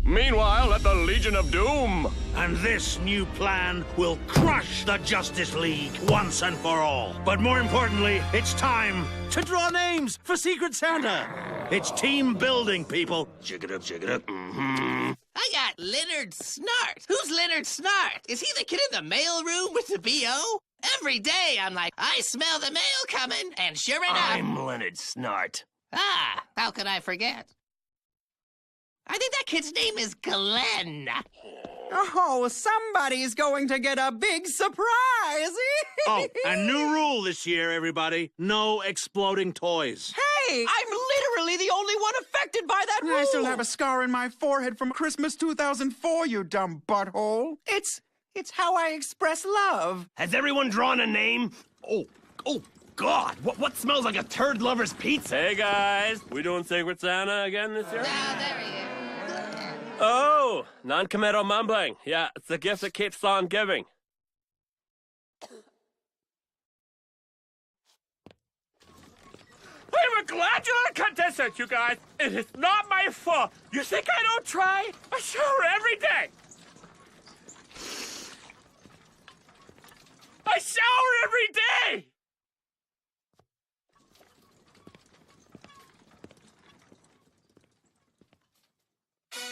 Meanwhile, at the Legion of Doom. And this new plan will crush the Justice League once and for all. But more importantly, it's time to draw names for Secret Santa. It's team building, people. Shake it up, shake it up. I got Leonard Snart. Who's Leonard Snart? Is he the kid in the mail room with the B.O.? Every day I'm like, I smell the mail coming, and sure enough... I'm Leonard Snart. Ah, how could I forget? I think that kid's name is Glenn. Oh, somebody's going to get a big surprise. Oh, a new rule this year, everybody. No exploding toys. Hey! I'm literally the only one affected by that rule. I still have a scar in my forehead from Christmas 2004, you dumb butthole. It's how I express love. Has everyone drawn a name? Oh, God. What smells like a turd lover's pizza? Hey, guys. We doing Secret Santa again this year? Now, there he is. Oh, non-committal mumbling. Yeah, it's the gift that keeps on giving. I'm a glandular contestant, you guys. It is not my fault. You think I don't try? I shower every day. I shower every day.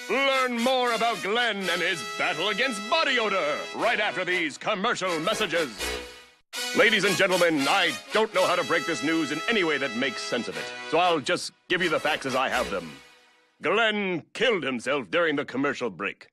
Learn more about Glenn and his battle against body odor right after these commercial messages. Ladies and gentlemen, I don't know how to break this news in any way that makes sense of it, so I'll just give you the facts as I have them. Glenn killed himself during the commercial break.